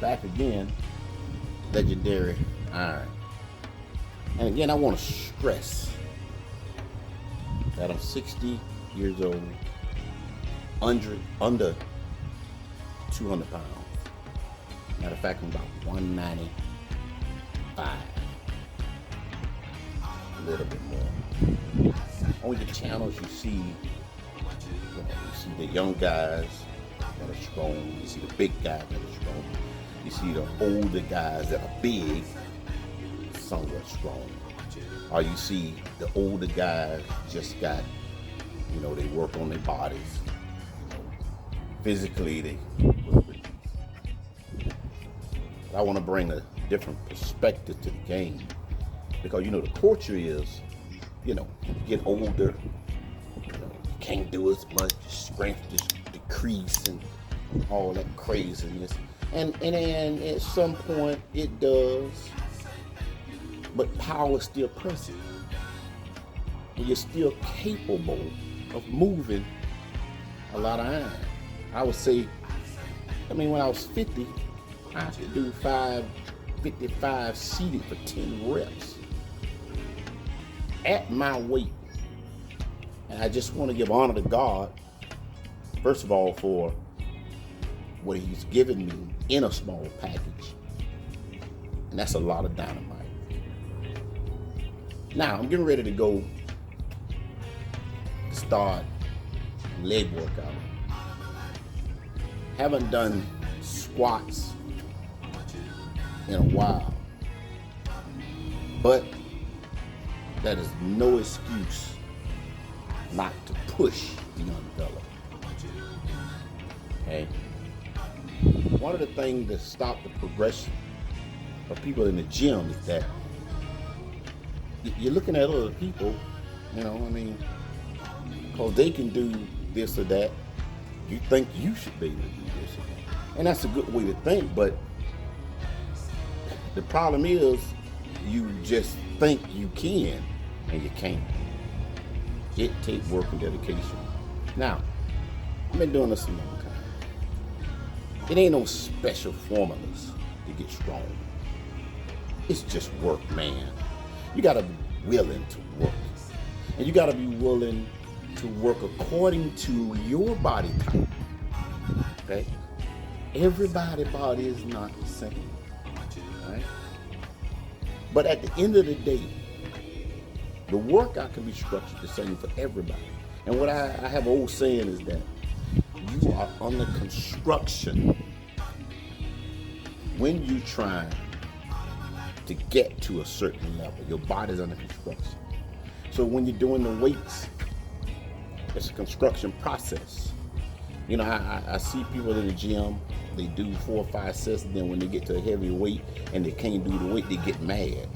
Back again, legendary iron. And again, I want to stress that I'm 60 years old, under 200 pounds. Matter of fact, I'm about 195, a little bit more. On the channels, you see the young guys that are strong. You see the big guys that are strong. You see the older guys that are big, somewhat strong. Or you see the older guys just got, they work on their bodies. Physically, they work with these. I want to bring a different perspective to the game. Because, the culture is, you get older, you can't do as much, strength just decrease and all that craziness. And at some point it does, but power is still present. And you're still capable of moving a lot of iron. I would say, when I was 50, I could do 55 seated for 10 reps at my weight. And I just want to give honor to God, first of all, for what He's given me in a small package. And that's a lot of dynamite. Now, I'm getting ready to go start leg workout. Haven't done squats in a while. But that is no excuse not to push the young fella. Okay? One of the things that stop the progression of people in the gym is that you're looking at other people, because they can do this or that. You think you should be able to do this or that. And that's a good way to think, but the problem is you just think you can and you can't. It takes work and dedication. Now, I've been doing this a long time. It ain't no special formulas to get strong. It's just work, man. You gotta be willing to work. And you gotta be willing to work according to your body type. Okay? Everybody's body is not the same. Right? But at the end of the day, the workout can be structured the same for everybody. And what I have an old saying is that you are under construction when you try to get to a certain level. Your body's under construction. So when you're doing the weights, it's a construction process. I see people in the gym, they do 4 or 5 sets, and then when they get to a heavy weight and they can't do the weight, they get mad.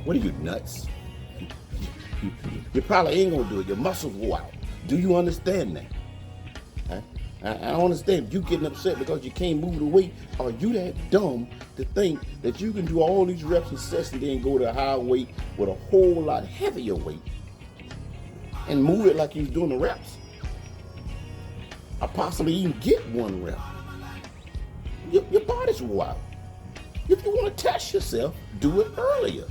What are you, nuts? You probably ain't gonna do it. Your muscles go out. Do you understand that? Huh? I don't understand. You getting upset because you can't move the weight. Are you that dumb to think that you can do all these reps and sets and then go to a high weight with a whole lot heavier weight and move it like you're doing the reps? Or possibly even get 1 rep. Your body's wild. If you want to test yourself, do it earlier.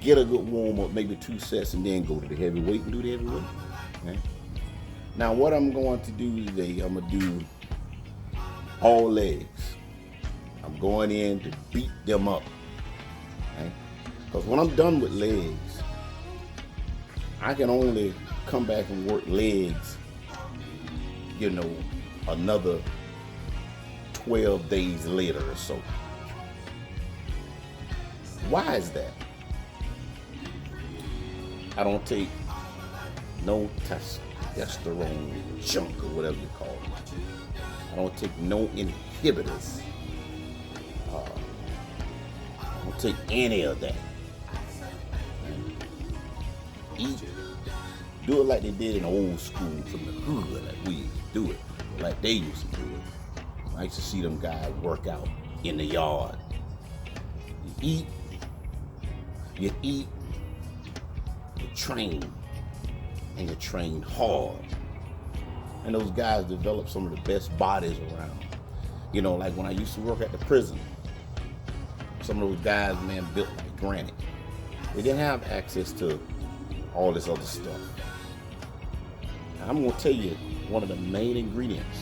Get a good warm up, maybe 2 sets, and then go to the heavy weight and do the heavy weight. Okay? Now, what I'm going to do today, I'm going to do all legs. I'm going in to beat them up. Okay? Because when I'm done with legs, I can only come back and work legs, another 12 days later or so. Why is that? I don't take no testosterone junk or whatever you call it. I don't take no inhibitors. I don't take any of that. Eat. Do it like they did in the old school from the hood, like we used to do it, like they used to do it. I used to see them guys work out in the yard. You eat, you train, and you train hard. And those guys develop some of the best bodies around. Like when I used to work at the prison, Some of those guys, man, built like granite. They didn't have access to all this other stuff. And I'm gonna tell you one of the main ingredients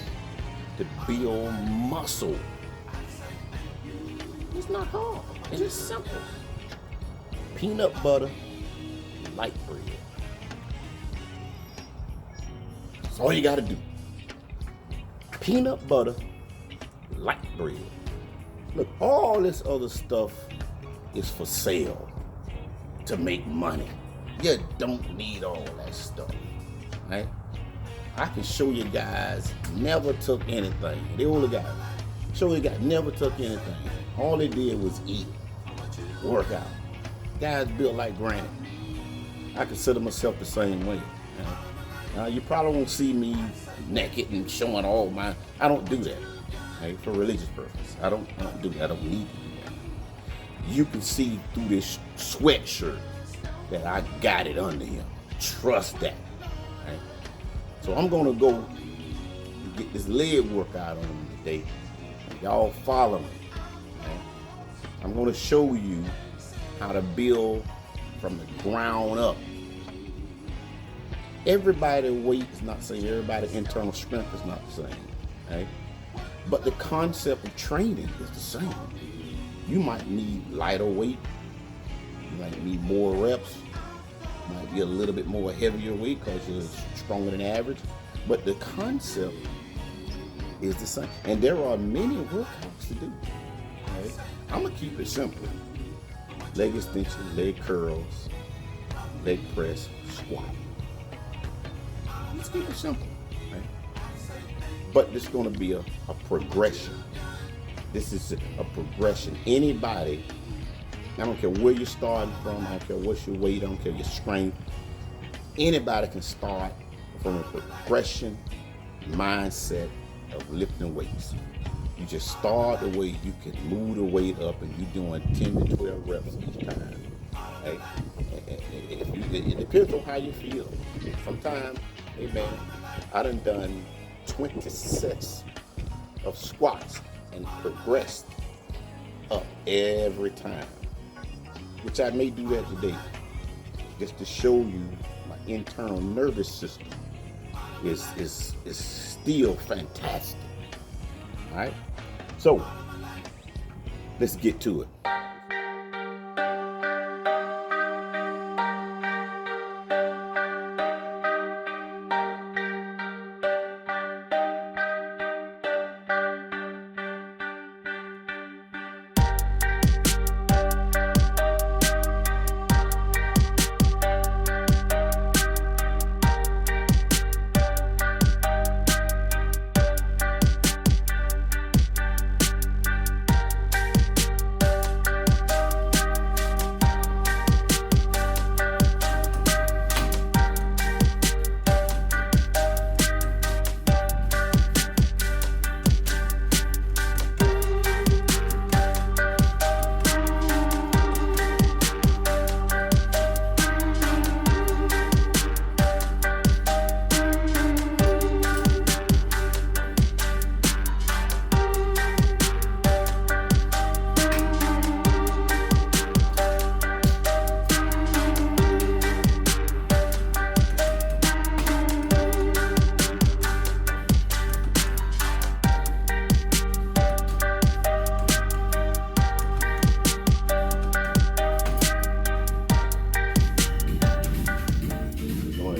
to build muscle. It's not hard. It's just simple. Peanut butter, light bread. That's all you gotta do. Peanut butter, light bread. Look, all this other stuff is for sale to make money. You don't need all that stuff, right? I can show you guys never took anything. They only got show you guys never took anything. All they did was eat, work out. Guys built like granite. I consider myself the same way. You probably won't see me naked and showing all my. I don't do that, okay, for religious purposes. I don't do that. I don't need to do that. You can see through this sweatshirt that I got it under here. Trust that. Right? So I'm gonna go get this leg workout on today. Y'all follow me. Right? I'm gonna show you how to build from the ground up. Everybody's weight is not the same. Everybody's internal strength is not the same. Right? But the concept of training is the same. You might need lighter weight. You might need more reps. You might be a little bit more heavier weight because you're stronger than average. But the concept is the same. And there are many workouts to do. Right? I'm going to keep it simple. Leg extension, leg curls, leg press, squat. Let's keep it simple. Right? But it's going to be a progression. This is a progression. Anybody, I don't care where you're starting from, I don't care what's your weight, I don't care your strength. Anybody can start from a progression mindset of lifting weights. You just start the weight, you can move the weight up, and you're doing 10 to 12 reps each time. Hey, it depends on how you feel. Sometimes, hey man, I done 20 sets of squats and progressed up every time, which I may do that today, just to show you my internal nervous system is still fantastic. All right, so let's get to it.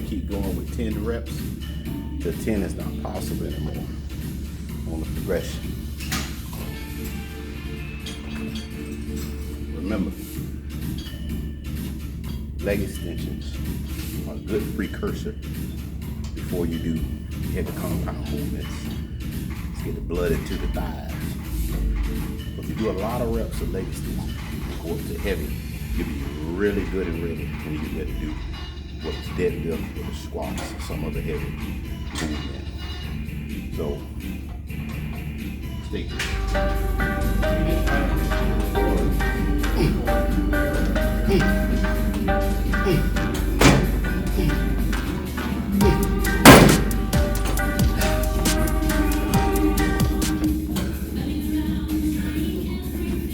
Keep going with 10 reps till 10 is not possible anymore on the progression. Remember, leg extensions are a good precursor before you do heavy compound movements. Let's get the blood into the thighs. If you do a lot of reps of leg extensions, go up to heavy, you'll be really good and ready when you get ready to do what's deadlift or the squats or some other heavy movement. So, stay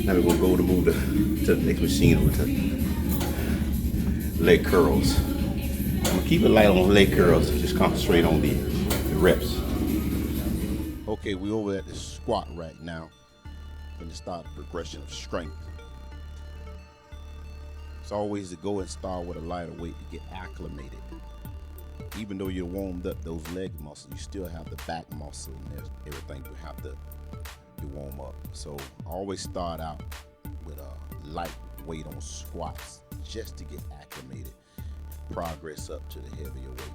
Now we're gonna go to move to the next machine over to leg curls. I'm gonna keep it light on leg curls, just concentrate on the reps. Okay, we're over at the squat right now. Gonna start the progression of strength. It's always to go and start with a lighter weight to get acclimated. Even though you're warmed up those leg muscles, you still have the back muscle and everything you have to warm up. So I always start out with a light weight on squats just to get acclimated, progress up to the heavier weight.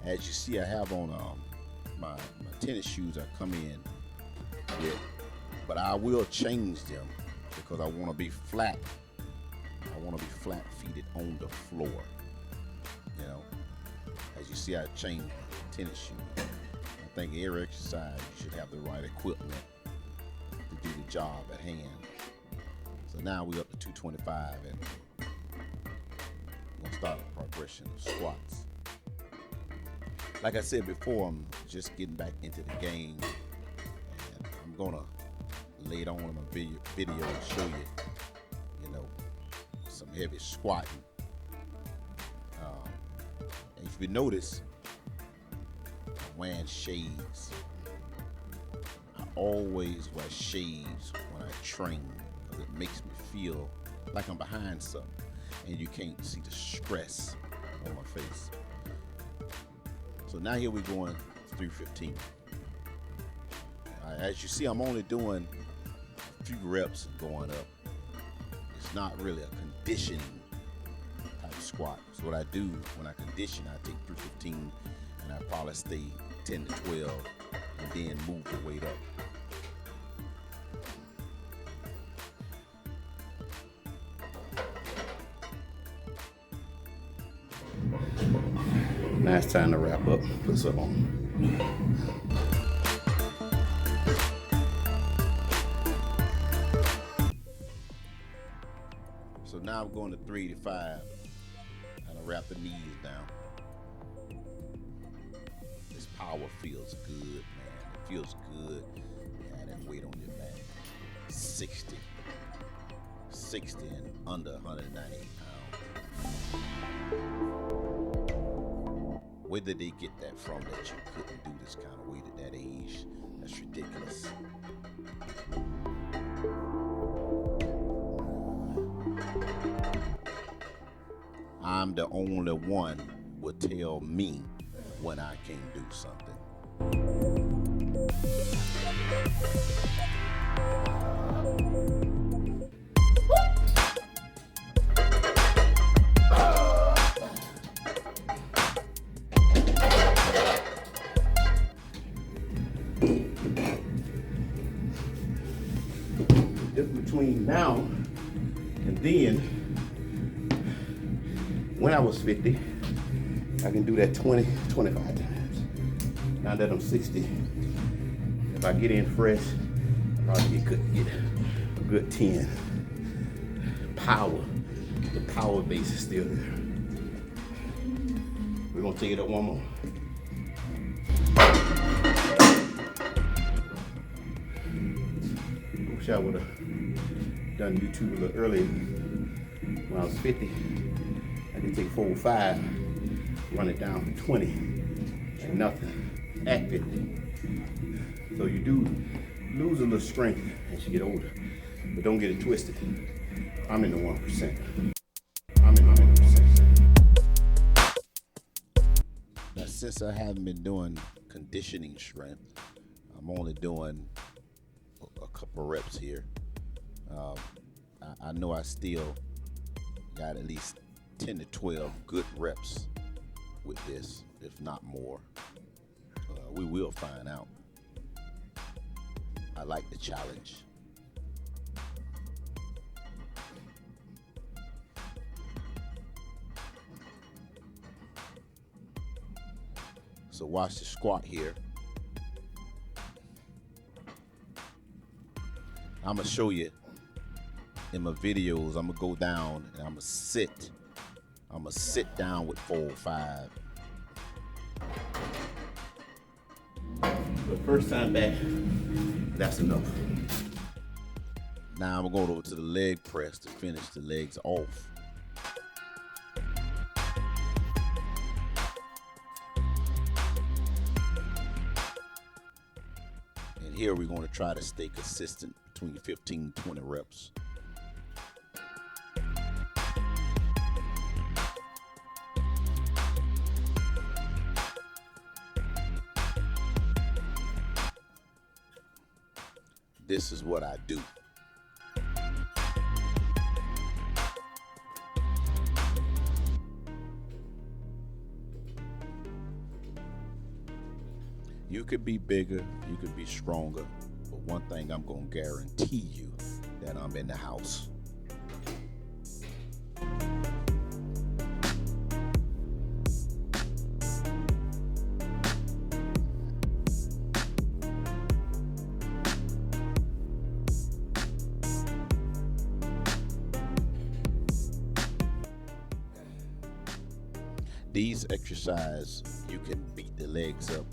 As you see, I have on my tennis shoes I come in with, but I will change them because I want to be flat. I want to be flat-feeted on the floor. You know, as you see, I changed tennis shoes. I think every exercise you should have the right equipment to do the job at hand. So now we're up to 225, and we're gonna start a progression of squats. Like I said before, I'm just getting back into the game, and I'm gonna lay it on in my video and show you, some heavy squatting. And if you notice, I'm wearing shades. I always wear shades when I train because it makes me feel like I'm behind something, and you can't see the stress on my face. So now here we're going 315. As you see, I'm only doing a few reps and going up. It's not really a conditioning type squat. So what I do when I condition, I take 315 and I probably stay 10 to 12 and then move the weight up. Now it's time to wrap up, put some on. So now I'm going to 385 and I wrap the knees down. This power feels good, man. It feels good. Yeah, that weight on your back. 60 and under 198 pounds. Where did they get that from that you couldn't do this kind of weight at that age? That's ridiculous. I'm the only one would tell me when I can't do something. Between now and then, when I was 50, I can do that 20, 25 times. Now that I'm 60, if I get in fresh, I'll probably get a good 10. Power, the power base is still there. We're gonna take it up one more. Wish I would have done YouTube a little earlier. When I was 50, I could take 4 or 5, run it down to 20, and nothing at 50. So you do lose a little strength as you get older, but don't get it twisted. I'm in the 1%. I'm in the 1%. Now, since I haven't been doing conditioning strength, I'm only doing a couple reps here. I know I still got at least 10 to 12 good reps with this, if not more. We will find out. I like the challenge. So watch the squat here. I'm gonna show you in my videos. I'm gonna go down and I'm gonna sit. I'm gonna sit down with 4 or 5. The first time back, that's enough. Now I'm gonna go over to the leg press to finish the legs off. And here we're gonna try to stay consistent between 15 and 20 reps. This is what I do. You could be bigger, you could be stronger, but one thing I'm gonna guarantee you, that I'm in the house. These exercises, you can beat the legs up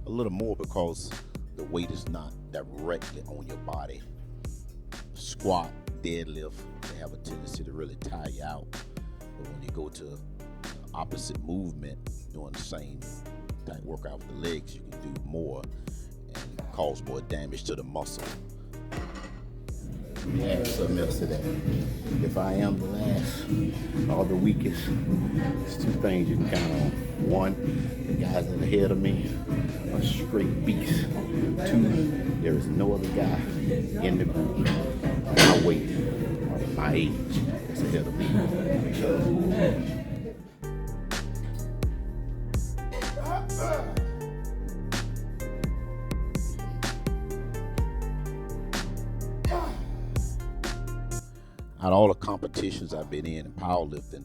a little more because the weight is not directly on your body. Squat, deadlift, they have a tendency to really tire you out. But when you go to the opposite movement, doing the same type workout with the legs, you can do more and cause more damage to the muscle. Yeah, something else to that. If I am the last or the weakest, there's 2 things you can count on. 1, the guys that are ahead of me are straight beasts. 2, there is no other guy in the group my weight or my age that's ahead of me. Out of all the competitions I've been in powerlifting,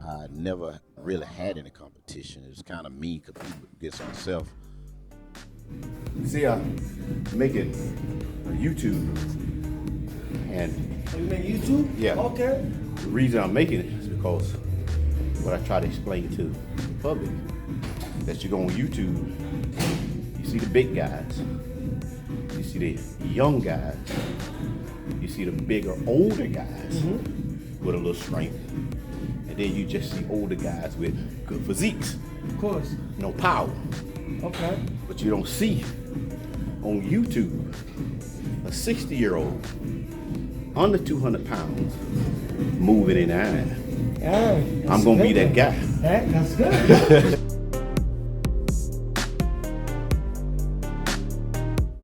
I never really had any competition. It was kind of me competing against myself. See, I'm making YouTube, and you make YouTube? Yeah. Okay. The reason I'm making it is because what I try to explain to the public, that you go on YouTube, you see the big guys, you see the young guys, you see the bigger, older guys with a little strength. And then you just see older guys with good physiques. Of course. No power. Okay. But you don't see on YouTube a 60-year-old under 200 pounds moving in the iron. Yeah, I'm going to be that guy. That's good.